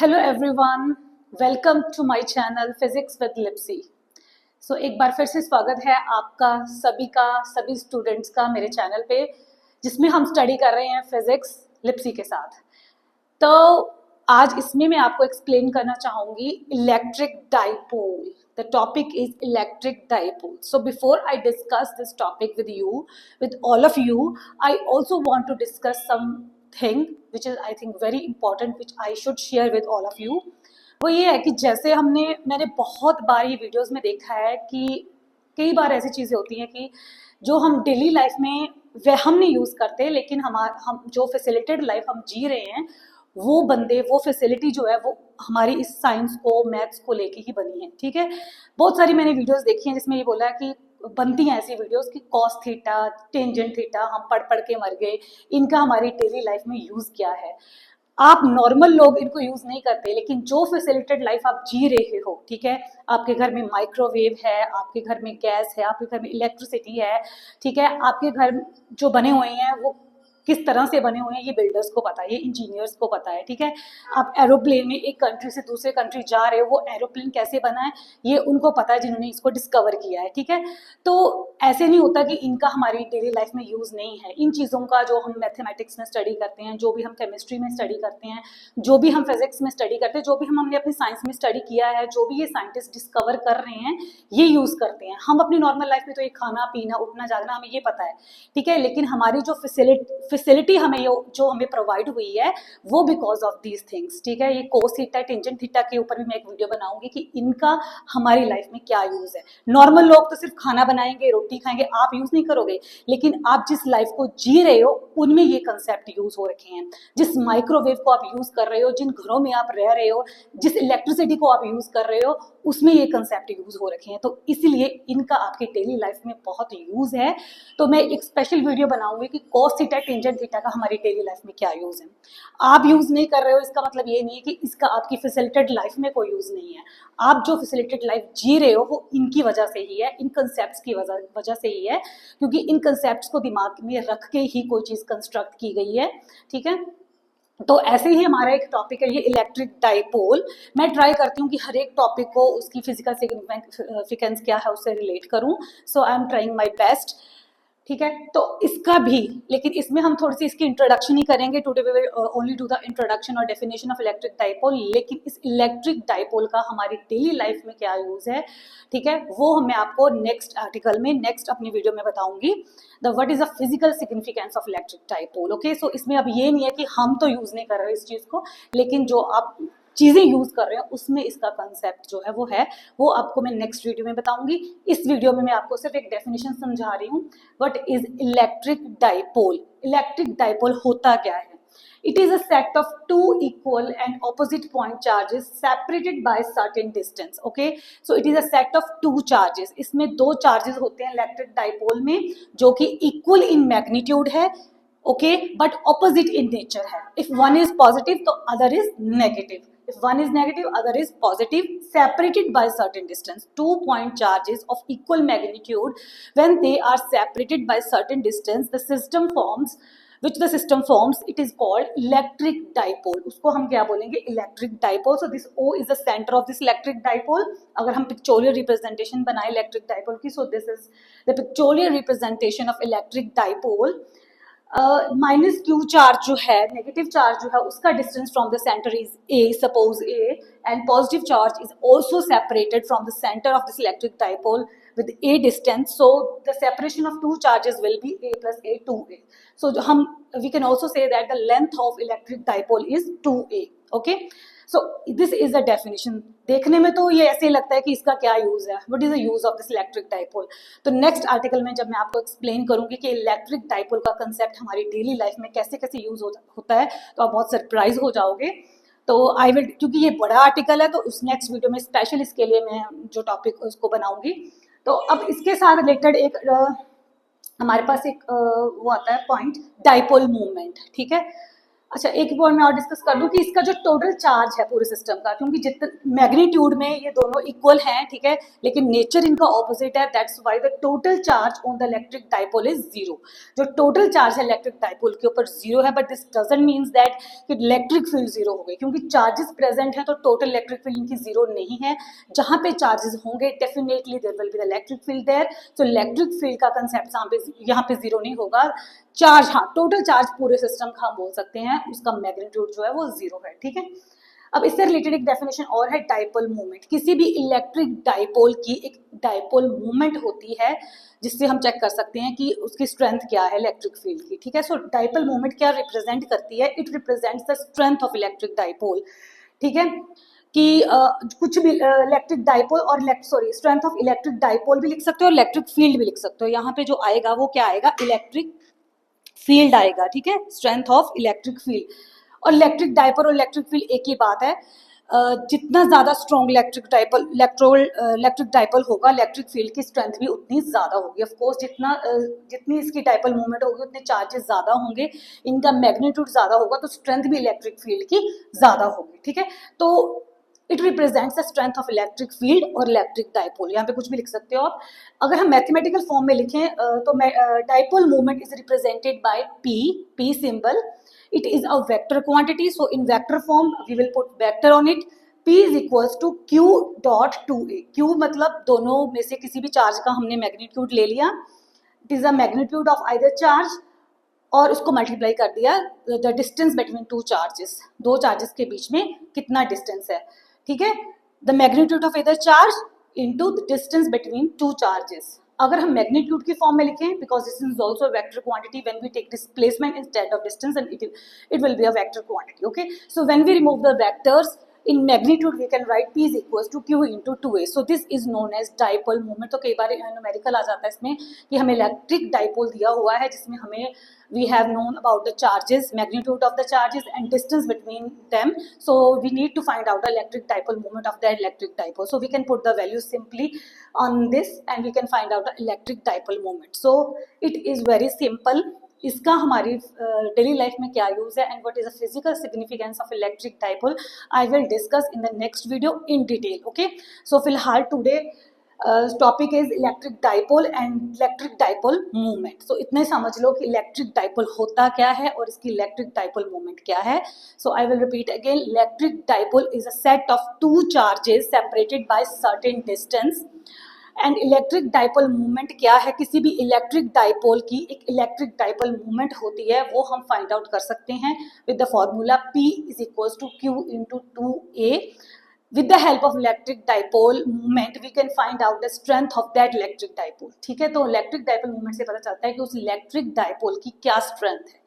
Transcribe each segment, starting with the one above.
Hello everyone, welcome to my channel physics with Lipsi. So एक बार फिर से स्वागत है आपका सभी स्टूडेंट्स का मेरे चैनल पे, जिसमें हम स्टडी कर रहे हैं फिजिक्स लिप्सी के साथ। तो आज इसमें मैं आपको एक्सप्लेन करना चाहूँगी electric dipole. The topic is electric dipole. So before I discuss this topic with all of you, I also want to discuss something which is I think very important, which I should share with all of you. वो ये है कि जैसे मैंने बहुत बार ये videos में देखा है कि कई बार ऐसी चीज़ें होती हैं कि जो हम डेली लाइफ में वह हम नहीं यूज़ करते, लेकिन हम जो फैसिलिटेटेड लाइफ हम जी रहे हैं वो फैसिलिटी जो है वो हमारी इस साइंस को मैथ्स को लेके ही बनी है। ठीक है, बहुत सारी मैंने वीडियोस देखी हैं जिसमें ये बोला है कि बनती हैं ऐसी वीडियोस कि कॉस थीटा, टेंजेंट थीटा हम पढ़ के मर गए, इनका हमारी डेली लाइफ में यूज़ क्या है। आप नॉर्मल लोग इनको यूज नहीं करते, लेकिन जो फैसिलिटेड लाइफ आप जी रहे हो, ठीक है, आपके घर में माइक्रोवेव है, आपके घर में गैस है, आपके घर में इलेक्ट्रिसिटी है, ठीक है, आपके घर जो बने हुए हैं वो किस तरह से बने हुए हैं ये बिल्डर्स को पता है, ये इंजीनियर्स को पता है। ठीक है, आप एरोप्लेन में एक कंट्री से दूसरे कंट्री जा रहे हो, वो एरोप्लेन कैसे बना है ये उनको पता है जिन्होंने इसको डिस्कवर किया है। ठीक है, तो ऐसे नहीं होता कि इनका हमारी डेली लाइफ में यूज़ नहीं है। इन चीज़ों का जो हम मैथमेटिक्स में स्टडी करते हैं, जो भी हम केमिस्ट्री में स्टडी करते हैं, जो भी हम फिजिक्स में स्टडी करते हैं, जो भी हमने अपनी साइंस में स्टडी किया है, जो भी ये साइंटिस्ट डिस्कवर कर रहे हैं ये यूज़ करते हैं। हम अपनी नॉर्मल लाइफ में तो ये खाना पीना उठना जागना हमें ये पता है, ठीक है, लेकिन हमारी जो फैसिलिटी हमें जो हमें प्रोवाइड हुई है वो बिकॉज ऑफ दीज थिंग्स। ठीक है, ये कोस थीटा, टेंजेंट थीटा के ऊपर भी मैं एक वीडियो बनाऊंगी कि इनका हमारी लाइफ में क्या यूज है। नॉर्मल लोग तो सिर्फ खाना बनाएंगे, रोटी खाएंगे, आप यूज नहीं करोगे, लेकिन आप जिस लाइफ को जी रहे हो उनमें ये कंसेप्ट यूज हो रखे हैं। जिस माइक्रोवेव को आप यूज कर रहे हो, जिन घरों में आप रह रहे हो, जिस इलेक्ट्रिसिटी को आप यूज कर रहे हो, उसमें ये कंसेप्ट यूज हो रखे हैं। तो इसलिए इनका आपकी डेली लाइफ में बहुत यूज है। तो मैं एक स्पेशल वीडियो बनाऊंगी कि कॉस थीटा, टेंजेंट थीटा का हमारी डेली लाइफ में क्या यूज है। आप यूज नहीं कर रहे हो इसका मतलब ये नहीं है कि इसका आपकी फैसिलिटेड लाइफ में कोई यूज नहीं है। आप जो फैसिलिटेड लाइफ जी रहे हो वो इनकी वजह से ही है, इन कंसेप्ट्स की वजह से ही है, क्योंकि इन कंसेप्ट्स को दिमाग में रख के ही कोई चीज कंस्ट्रक्ट की गई है। ठीक है, तो ऐसे ही हमारा एक टॉपिक है ये इलेक्ट्रिक डाइपोल। मैं ट्राई करती हूँ कि हर एक टॉपिक को उसकी फिजिकल सिग्निफिकेंस क्या है उससे रिलेट करूँ। So I am trying my best. ठीक है, तो इसका भी, लेकिन इसमें हम थोड़ी सी इसकी इंट्रोडक्शन ही करेंगे। Today we will only do the introduction और डेफिनेशन ऑफ इलेक्ट्रिक डाइपोल। लेकिन इस इलेक्ट्रिक डाइपोल का हमारी डेली लाइफ में क्या यूज है, ठीक है, वो मैं आपको नेक्स्ट आर्टिकल में, नेक्स्ट अपनी वीडियो में बताऊंगी। The what is the physical significance of electric dipole. Okay, so इसमें अब ये नहीं है कि हम तो यूज नहीं कर रहे इस चीज को, लेकिन जो आप चीजें यूज कर रहे हैं उसमें इसका कंसेप्ट जो है वो आपको मैं नेक्स्ट वीडियो में बताऊंगी। इस वीडियो में मैं आपको सिर्फ एक डेफिनेशन समझा रही हूँ। What is electric dipole. Electric dipole होता क्या है? It is a set of two equal and opposite point charges separated by certain distance. Okay, so it is a set of two charges. इसमें दो charges होते हैं electric dipole में, जो कि इक्वल इन मैग्नीट्यूड है, okay, but opposite in nature है। If one is positive तो other is negative, if one is negative other is positive, separated by certain distance. Two point charges of equal magnitude, when they are separated by certain distance, the system forms it is called electric dipole. उसको हम क्या बोलेंगे? Electric dipole. So this O is the center of this electric dipole. अगर हम pictorial representation बनाए electric dipole की, so this is the pictorial representation of electric dipole. Minus Q charge जो है, नेगेटिव चार्ज जो है, उसका distance from the centre is a, suppose A, and positive charge is also separated from the centre of this electric dipole with a distance. So the separation of two charges will be a plus a 2a. So we can also say that the length of electric dipole is 2a. Okay, so this is the definition. देखने में तो ये ऐसे लगता है कि इसका क्या यूज है, what is the use of this electric dipole. तो नेक्स्ट आर्टिकल में जब मैं आपको एक्सप्लेन करूंगी कि इलेक्ट्रिक डाइपोल का कंसेप्ट हमारी डेली लाइफ में कैसे कैसे यूज होता है, तो आप बहुत सरप्राइज हो जाओगे। तो आई विल, क्योंकि ये बड़ा आर्टिकल है, तो उस नेक्स्ट वीडियो में स्पेशल इसके लिए मैं जो टॉपिक उसको बनाऊंगी। तो अब इसके साथ रिलेटेड एक हमारे पास एक वो आता है पॉइंट, डाइपोल मूवमेंट। ठीक है, अच्छा, एक पॉइंट मैं और डिस्कस कर दूं कि इसका जो टोटल चार्ज है पूरे सिस्टम का, क्योंकि जितना मैग्नीट्यूड में ये दोनों इक्वल हैं, ठीक है, लेकिन नेचर इनका ऑपोजिट है, that's why the total charge on the electric dipole is zero. जो टोटल चार्ज है इलेक्ट्रिक डाइपोल के ऊपर जीरो है, but this doesn't means that कि इलेक्ट्रिक फील्ड जीरो हो गई, क्योंकि चार्जेस प्रेजेंट है तो टोटल इलेक्ट्रिक फील्ड इनकी जीरो नहीं है। जहां पे चार्जेस होंगे definitely there will be the electric field there. So electric field का कंसेप्ट यहाँ पे जीरो नहीं होगा। चार्ज, हाँ, टोटल चार्ज पूरे सिस्टम का हम बोल सकते हैं, उसका मैग्नीट्यूड जो है वो जीरो है, ठीक है। अब इससे रिलेटेड एक डेफिनेशन और है, डाइपोल मूवमेंट। किसी भी इलेक्ट्रिक डाइपोल की एक डाइपोल मूवमेंट होती है, जिससे हम चेक कर सकते हैं कि उसकी स्ट्रेंथ क्या है इलेक्ट्रिक फील्ड की, ठीक है। सो डाइपोल मूवमेंट क्या रिप्रेजेंट करती है? It represents the strength of electric dipole, ठीक है, कि कुछ भी इलेक्ट्रिक डाइपोल और स्ट्रेंथ ऑफ इलेक्ट्रिक डाइपोल भी लिख सकते हो, इलेक्ट्रिक फील्ड भी लिख सकते हो। यहाँ पे जो आएगा वो क्या आएगा? इलेक्ट्रिक फील्ड आएगा, ठीक है, स्ट्रेंथ ऑफ इलेक्ट्रिक फील्ड। और इलेक्ट्रिक डाइपोल और इलेक्ट्रिक फील्ड एक ही बात है। जितना ज्यादा स्ट्रॉन्ग इलेक्ट्रिक डाइपोल होगा, इलेक्ट्रिक फील्ड की स्ट्रेंथ भी उतनी ज्यादा होगी। ऑफ कोर्स जितनी इसकी डाइपोल मूवमेंट होगी उतने चार्जेस ज्यादा होंगे, इनका मैग्नीट्यूड ज्यादा होगा, तो स्ट्रेंथ भी इलेक्ट्रिक फील्ड की ज्यादा होगी, ठीक है। तो it represents the strength of electric field और इलेक्ट्रिक डाइपोल। यहाँ पे कुछ भी लिख सकते हो आप। अगर हम मैथमेटिकल फॉर्म में लिखें तो dipole movement is represented by P symbol. It is a vector quantity, so in vector form we will put vector on it. P is equals to Q dot 2a. Q मतलब दोनों में से किसी भी charge का हमने magnitude ले लिया, it is a magnitude of either charge, और उसको मल्टीप्लाई कर दिया the distance between two charges, दो चार्जेस के बीच में कितना डिस्टेंस है, ठीक है। The magnitude of either charge into the distance between two charges. अगर हम मैग्नीट्यूड की फॉर्म में लिखें, because this is also vector quantity, when we take displacement instead of distance and it will be a vector quantity, okay. So when we remove the vectors in magnitude we can write p is equals to q into 2a. so this is known as dipole moment. तो कई बार numerical आ जाता है इसमें कि हमें electric dipole दिया हुआ है, जिसमें हमें we have known about the charges, magnitude of the charges and distance between them, so we need to find out the electric dipole moment of that electric dipole. So we can put the value simply on this and we can find out the electric dipole moment. So it is very simple. इसका हमारी daily life में क्या use है and what is the physical significance of electric dipole, I will discuss in the next video in detail, okay. So फिलहाल today topic is electric dipole and electric dipole movement. So इतने समझ लो कि electric dipole होता क्या है और इसकी electric dipole movement क्या है। So I will repeat again, electric dipole is a set of two charges separated by certain distance. And electric dipole movement क्या है? किसी भी इलेक्ट्रिक डाइपोल की एक इलेक्ट्रिक डाइपोल मूवमेंट होती है, वो हम फाइंड आउट कर सकते हैं with the formula P is equals to Q into 2a. With the help of electric dipole movement we can find out the strength of that electric dipole, ठीक है। तो इलेक्ट्रिक डाइपोल मूवमेंट से पता चलता है कि उस इलेक्ट्रिक डाइपोल की क्या स्ट्रेंथ है।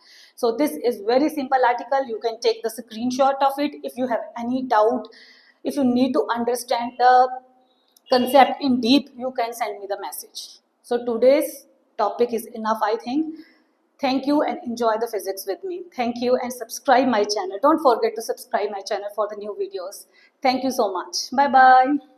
So this is very simple article, you can take the screenshot of it. If you have any doubt, if you need to understand the concept in deep, you can send me the message. So today's topic is enough, I think. Thank you and enjoy the physics with me. Thank you and subscribe my channel. Don't forget to subscribe my channel for the new videos. Thank you so much. Bye bye.